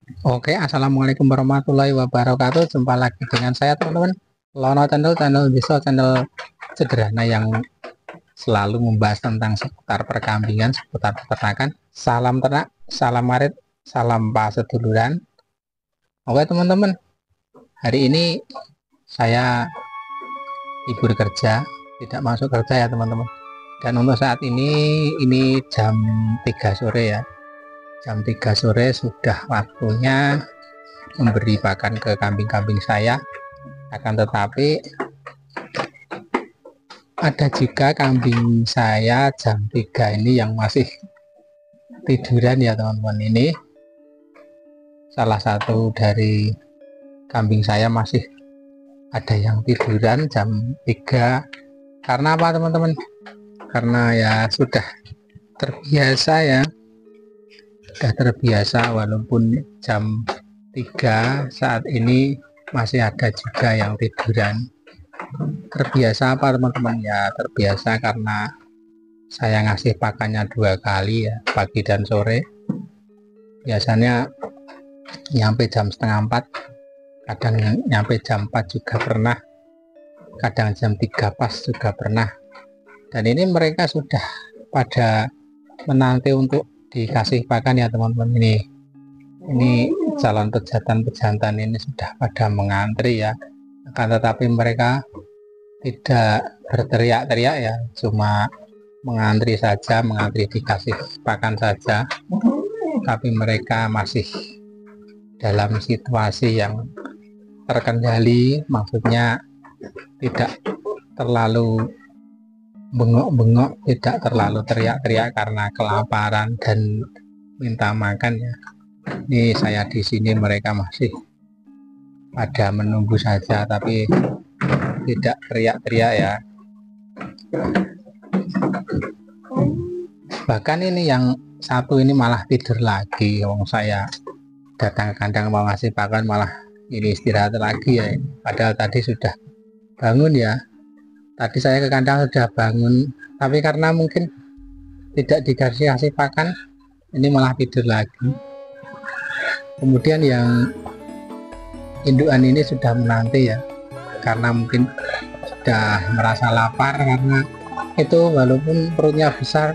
Oke, assalamualaikum warahmatullahi wabarakatuh. Jumpa lagi dengan saya teman-teman. Lono channel bisa channel sederhana yang selalu membahas tentang seputar perkambingan, seputar peternakan. Salam ternak, salam marit, salam paseduluran. Oke teman-teman, hari ini saya libur kerja, tidak masuk kerja ya teman-teman. Dan untuk saat ini jam 3 sore ya. Jam 3 sore sudah waktunya memberi pakan ke kambing-kambing saya. Akan tetapi ada juga kambing saya jam 3 ini yang masih tiduran ya teman-teman. Ini salah satu dari kambing saya masih ada yang tiduran jam 3. Karena apa teman-teman? Karena ya sudah terbiasa ya. Sudah terbiasa walaupun jam 3 saat ini masih ada juga yang tiduran. Terbiasa apa teman-teman? Ya terbiasa karena saya ngasih pakannya 2 kali ya, pagi dan sore. Biasanya nyampe jam setengah 4, kadang nyampe jam 4 juga pernah, kadang jam 3 pas juga pernah. Dan ini mereka sudah pada menanti untuk dikasih pakan ya teman-teman. Ini calon pejantan ini sudah pada mengantri ya. Akan tetapi mereka tidak berteriak-teriak ya, cuma mengantri saja, mengantri dikasih pakan saja. Tapi mereka masih dalam situasi yang terkendali, maksudnya tidak terlalu bengok-bengok, tidak terlalu teriak-teriak karena kelaparan dan minta makan ya. Ini saya di sini mereka masih pada menunggu saja, tapi tidak teriak-teriak ya. Bahkan ini yang satu ini malah tidur lagi. Wong saya datang ke kandang mau ngasih pakan malah ini istirahat lagi ya. Padahal tadi sudah bangun ya. Tadi saya ke kandang sudah bangun, tapi karena mungkin tidak dikasih pakan, ini malah tidur lagi. Kemudian yang indukan ini sudah menanti ya, karena mungkin sudah merasa lapar, karena itu walaupun perutnya besar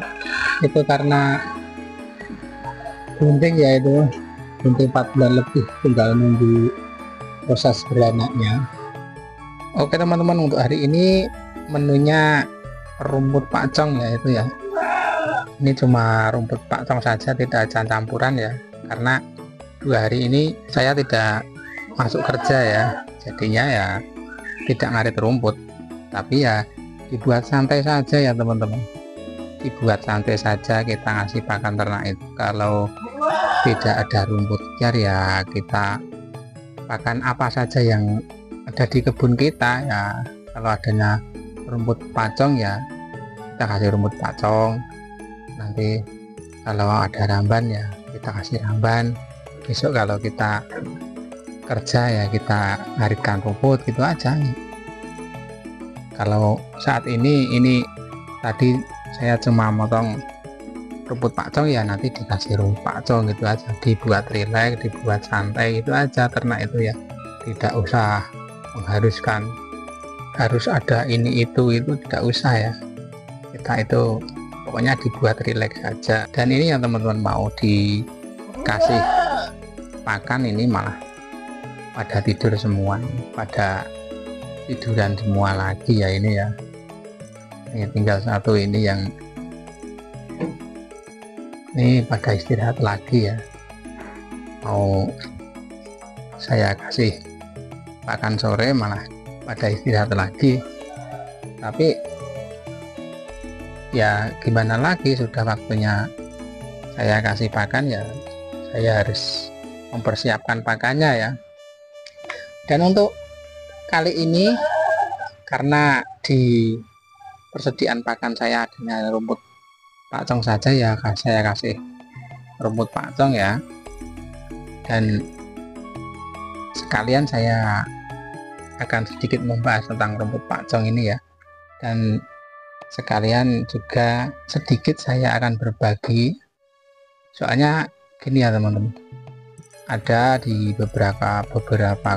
itu karena bunting ya, itu bunting 4 bulan lebih, tinggal nunggu proses beranaknya. Oke teman-teman, untuk hari ini menunya rumput pacong ya, itu ya. Ini cuma rumput pacong saja, tidak ada campuran ya, karena 2 hari ini saya tidak masuk kerja ya, jadinya ya tidak ngarit rumput. Tapi ya dibuat santai saja ya teman-teman, dibuat santai saja. Kita ngasih pakan ternak itu kalau tidak ada rumput liar ya kita pakan apa saja yang ada di kebun kita ya. Kalau adanya rumput pacong ya kita kasih rumput pacong, nanti kalau ada ramban ya kita kasih ramban. Besok kalau kita kerja ya kita ngaritkan rumput gitu aja. Kalau saat ini tadi saya cuma motong rumput pacong ya, nanti dikasih rumput pacong gitu aja, dibuat rileks, dibuat santai gitu aja ternak itu ya. Tidak usah mengharuskan harus ada ini itu tidak usah ya. Kita itu pokoknya dibuat rileks saja. Dan ini yang teman-teman mau dikasih pakan ini malah pada tidur semua, pada tiduran semua lagi ya ini ya. Ini tinggal satu ini yang ini pada istirahat lagi ya, mau saya kasih pakan sore malah pada istirahat lagi. Tapi ya gimana lagi, sudah waktunya saya kasih pakan ya saya harus mempersiapkan pakannya ya. Dan untuk kali ini karena di persediaan pakan saya adanya rumput pacong saja ya, saya kasih rumput pacong ya. Dan sekalian saya akan sedikit membahas tentang rumput pacong ini ya, dan sekalian juga sedikit saya akan berbagi. Soalnya gini ya teman-teman, ada di beberapa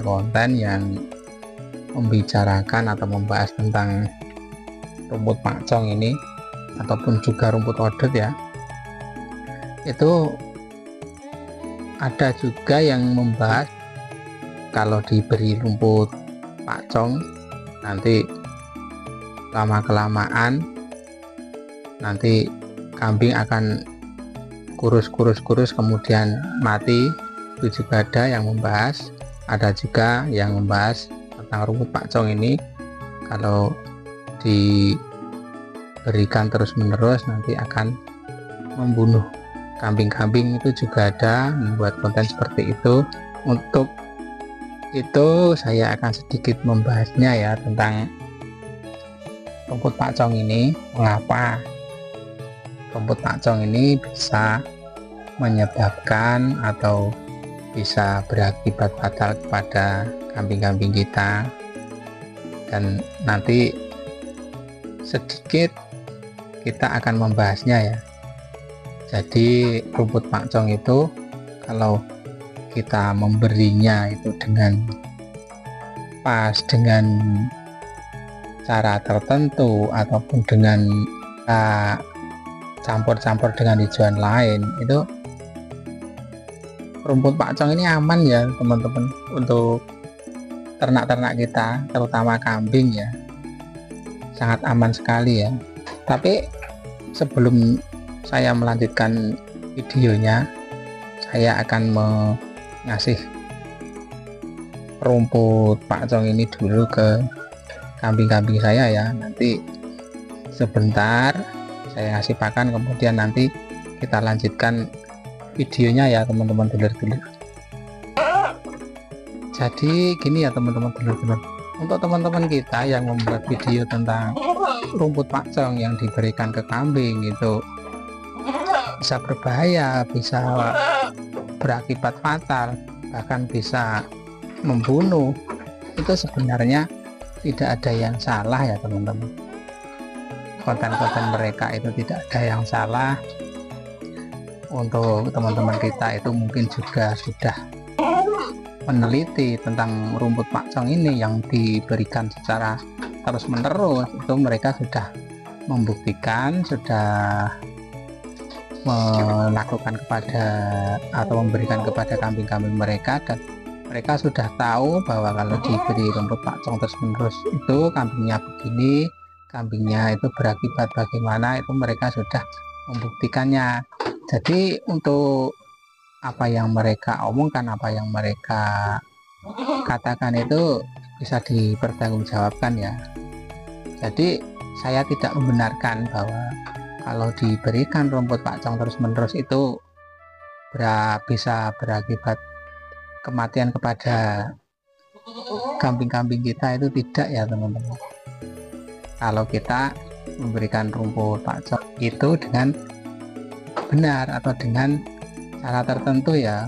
konten yang membicarakan atau membahas tentang rumput pakcong ini ataupun juga rumput odet ya, itu ada juga yang membahas kalau diberi rumput pakcong nanti lama kelamaan nanti kambing akan kurus kemudian mati. Itu juga ada yang membahas. Ada juga yang membahas tentang rumput pakcong ini kalau diberikan terus menerus nanti akan membunuh kambing-kambing. Itu juga ada membuat konten seperti itu. Untuk itu saya akan sedikit membahasnya ya tentang rumput pakcong ini. Mengapa rumput pakcong ini bisa menyebabkan atau bisa berakibat fatal kepada kambing-kambing kita, dan nanti sedikit kita akan membahasnya ya. Jadi rumput pakcong itu kalau kita memberinya itu dengan pas, dengan cara tertentu ataupun dengan campur-campur dengan hijauan lain, itu rumput pakcong ini aman ya teman-teman untuk ternak-ternak kita, terutama kambing ya, sangat aman sekali ya. Tapi sebelum saya melanjutkan videonya, saya akan mengasih rumput pakcong ini dulu ke kambing-kambing saya ya. Nanti sebentar saya ngasih pakan, kemudian nanti kita lanjutkan videonya ya teman-teman dulur-dulur. Jadi gini ya teman-teman dulur-dulur, untuk teman-teman kita yang membuat video tentang rumput pakcong yang diberikan ke kambing itu bisa berbahaya, bisa berakibat fatal, bahkan bisa membunuh, itu sebenarnya tidak ada yang salah ya teman-teman. Konten-konten mereka itu tidak ada yang salah. Untuk teman-teman kita itu mungkin juga sudah meneliti tentang rumput pakcong ini yang diberikan secara terus menerus. Itu mereka sudah membuktikan, sudah melakukan kepada atau memberikan kepada kambing-kambing mereka, dan mereka sudah tahu bahwa kalau diberi rumput pakcong terus menerus itu kambingnya begini, kambingnya itu berakibat bagaimana, itu mereka sudah membuktikannya. Jadi untuk apa yang mereka omongkan, apa yang mereka katakan itu bisa dipertanggungjawabkan ya. Jadi saya tidak membenarkan bahwa kalau diberikan rumput pakcong terus menerus itu bisa berakibat kematian kepada kambing-kambing kita, itu tidak ya teman-teman. Kalau kita memberikan rumput pakcong itu dengan benar atau dengan cara tertentu ya.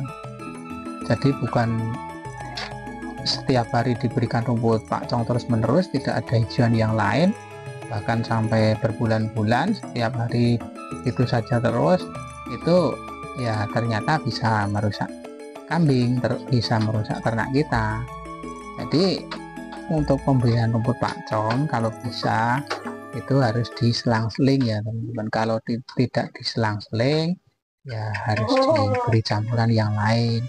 Jadi bukan setiap hari diberikan rumput pakcong terus menerus, tidak ada hijauan yang lain, bahkan sampai berbulan-bulan setiap hari itu saja terus, itu ya ternyata bisa merusak kambing, bisa merusak ternak kita. Jadi untuk pemberian rumput pakcong kalau bisa itu harus diselang-seling ya teman-teman. Kalau tidak diselang-seling ya harus diberi campuran yang lain.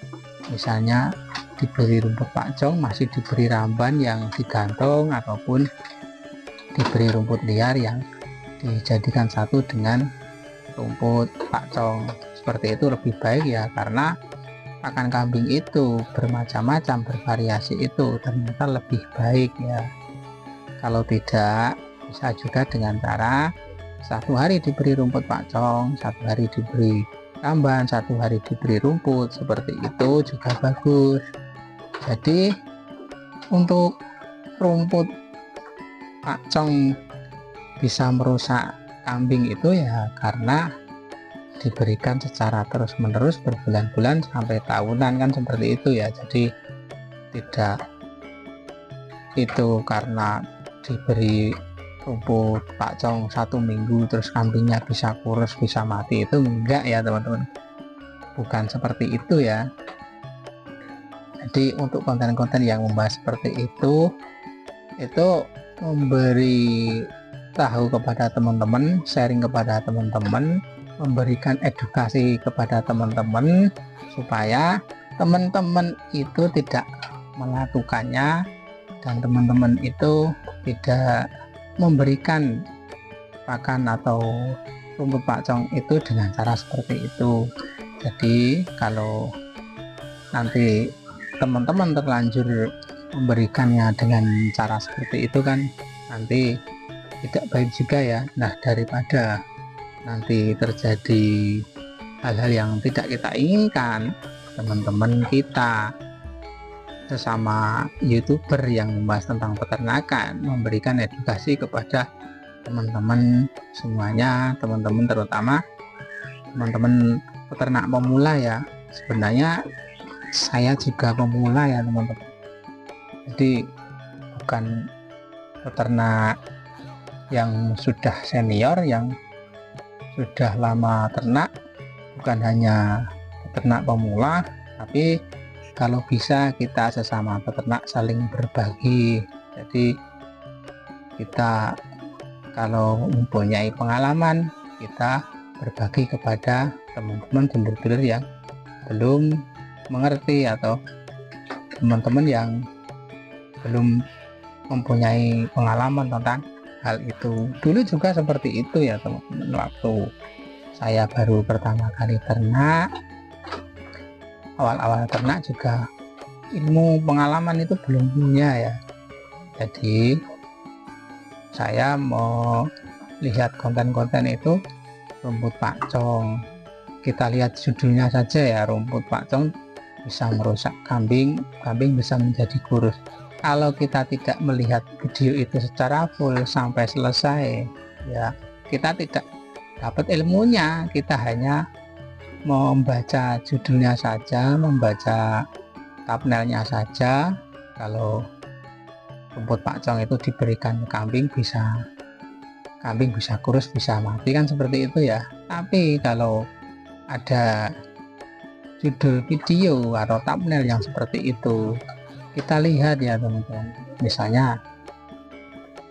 Misalnya diberi rumput pakcong masih diberi ramban yang digantung, ataupun diberi rumput liar yang dijadikan satu dengan rumput pakcong. Seperti itu lebih baik ya, karena pakan kambing itu bermacam-macam, bervariasi, itu ternyata lebih baik ya. Kalau tidak, bisa juga dengan cara satu hari diberi rumput pakcong, satu hari diberi ramban, satu hari diberi rumput, seperti itu juga bagus. Jadi untuk rumput pakcong bisa merusak kambing itu ya karena diberikan secara terus menerus berbulan-bulan sampai tahunan, kan seperti itu ya. Jadi tidak itu karena diberi rumput pakcong 1 minggu terus kambingnya bisa kurus, bisa mati, itu enggak ya teman-teman, bukan seperti itu ya. Jadi untuk konten-konten yang membahas seperti itu memberi tahu kepada teman-teman, sharing kepada teman-teman, memberikan edukasi kepada teman-teman supaya teman-teman itu tidak melakukannya dan teman-teman itu tidak memberikan pakan atau rumput pakcong itu dengan cara seperti itu. Jadi kalau nanti teman-teman terlanjur memberikannya dengan cara seperti itu kan nanti tidak baik juga ya. Nah, daripada nanti terjadi hal-hal yang tidak kita inginkan, teman-teman kita sesama YouTuber yang membahas tentang peternakan memberikan edukasi kepada teman-teman semuanya, teman-teman terutama teman-teman peternak pemula ya. Sebenarnya saya juga pemula ya teman-teman, jadi bukan peternak yang sudah senior, yang sudah lama ternak, bukan hanya peternak pemula, tapi kalau bisa kita sesama peternak saling berbagi. Jadi kita kalau mempunyai pengalaman, kita berbagi kepada teman-teman dulur-dulur yang belum mengerti atau teman-teman yang belum mempunyai pengalaman tentang hal itu. Dulu juga seperti itu ya teman-teman, waktu saya baru pertama kali ternak, awal-awal ternak juga ilmu pengalaman itu belum punya ya. Jadi saya mau lihat konten-konten itu rumput pakcong, kita lihat judulnya saja ya, rumput pakcong bisa merusak kambing, kambing bisa menjadi kurus. Kalau kita tidak melihat video itu secara full sampai selesai ya, kita tidak dapat ilmunya. Kita hanya membaca judulnya saja, membaca thumbnailnya saja. Kalau rumput pakcong itu diberikan ke kambing bisa kurus, bisa mati kan seperti itu ya. Tapi kalau ada judul video atau thumbnail yang seperti itu, kita lihat ya teman-teman, misalnya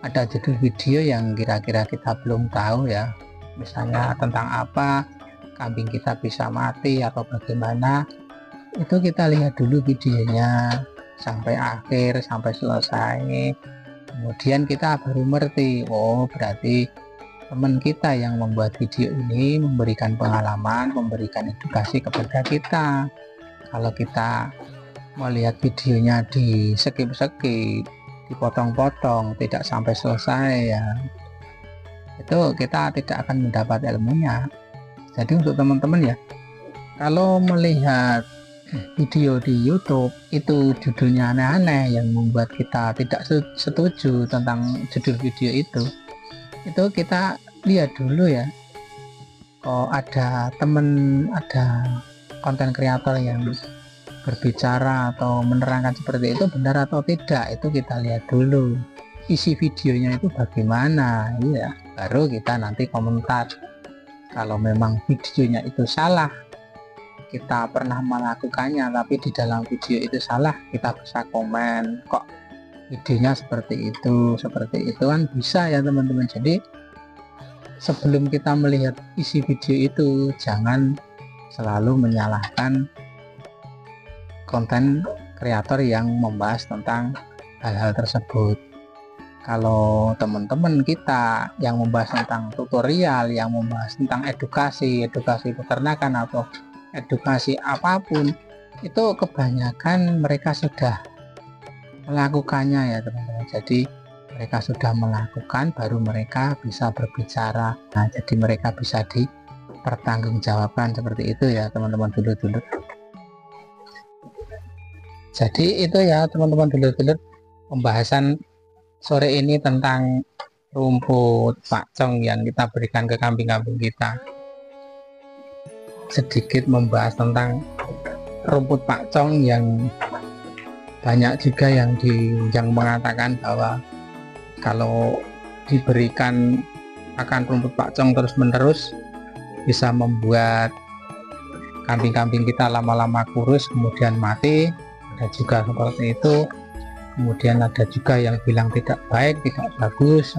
ada judul video yang kira-kira kita belum tahu ya, misalnya tentang apa kambing kita bisa mati atau bagaimana, itu kita lihat dulu videonya sampai akhir, sampai selesai, kemudian kita baru mengerti, oh berarti teman kita yang membuat video ini memberikan pengalaman, memberikan edukasi kepada kita. Kalau kita melihat videonya di skip-skip, dipotong-potong, tidak sampai selesai ya, itu kita tidak akan mendapat ilmunya. Jadi untuk teman-teman ya, kalau melihat video di YouTube itu judulnya aneh-aneh yang membuat kita tidak setuju tentang judul video itu kita lihat dulu ya, kok ada konten kreator yang berbicara atau menerangkan seperti itu benar atau tidak, itu kita lihat dulu isi videonya itu bagaimana ya, baru kita nanti komentar. Kalau memang videonya itu salah, kita pernah melakukannya tapi di dalam video itu salah, kita bisa komen, kok videonya seperti itu kan bisa ya teman-teman. Jadi sebelum kita melihat isi video itu, jangan selalu menyalahkan konten kreator yang membahas tentang hal-hal tersebut. Kalau teman-teman kita yang membahas tentang tutorial, yang membahas tentang edukasi peternakan atau edukasi apapun, itu kebanyakan mereka sudah melakukannya ya teman-teman. Jadi mereka sudah melakukan baru mereka bisa berbicara. Nah, jadi mereka bisa dipertanggungjawabkan seperti itu ya teman-teman dulur-dulur. Jadi itu ya teman-teman dulur-dulur, pembahasan sore ini tentang rumput pakcong yang kita berikan ke kambing-kambing kita. Sedikit membahas tentang rumput pakcong yang banyak juga yang mengatakan bahwa kalau diberikan akan rumput pakcong terus-menerus bisa membuat kambing-kambing kita lama-lama kurus kemudian mati. ada juga seperti itu. Kemudian ada juga yang bilang tidak baik, tidak bagus,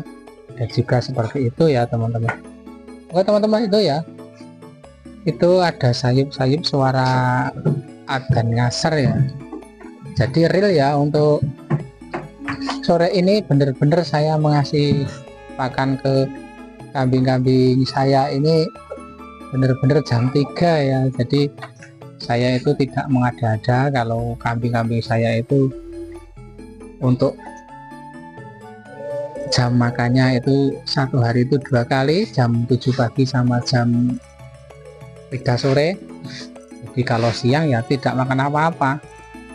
ada juga seperti itu ya teman-teman. Oke teman-teman, itu ya, itu ada sayup-sayup suara adzan ngasar ya. Jadi real ya, untuk sore ini bener-bener saya mengasih pakan ke kambing-kambing saya ini bener-bener jam 3 ya. Jadi saya itu tidak mengada-ada. Kalau kambing-kambing saya itu untuk jam makannya itu satu hari itu 2 kali, jam 7 pagi sama jam 3 sore. Jadi kalau siang ya tidak makan apa-apa.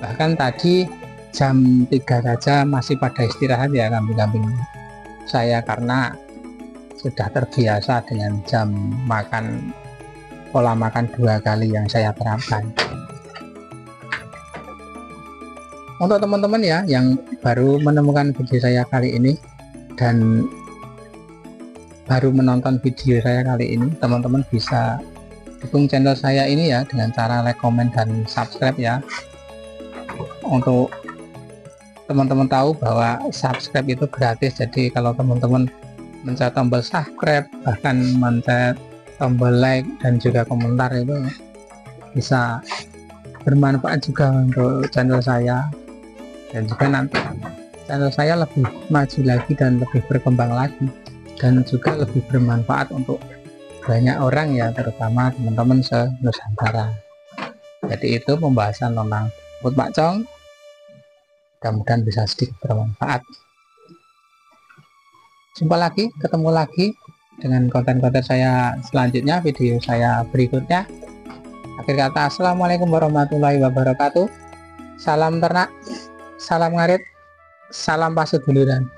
Bahkan tadi jam 3 saja masih pada istirahat ya kambing-kambing saya, karena sudah terbiasa dengan jam makan, pola makan 2 kali yang saya terapkan. Untuk teman-teman ya yang baru menemukan video saya kali ini dan baru menonton video saya kali ini, teman-teman bisa dukung channel saya ini ya dengan cara like, comment, dan subscribe ya. Untuk teman-teman tahu bahwa subscribe itu gratis, jadi kalau teman-teman mencet tombol subscribe, bahkan mencet tombol like dan juga komentar, itu bisa bermanfaat juga untuk channel saya, dan juga nanti channel saya lebih maju lagi dan lebih berkembang lagi, dan juga lebih bermanfaat untuk banyak orang ya, terutama teman-teman se-Nusantara. Jadi itu pembahasan tentang rumput pakcong, mudah-mudahan bisa sedikit bermanfaat. Jumpa lagi, ketemu lagi dengan konten-konten saya selanjutnya, video saya berikutnya. Akhir kata, assalamualaikum warahmatullahi wabarakatuh. Salam ternak, salam ngarit, salam pasut duluran.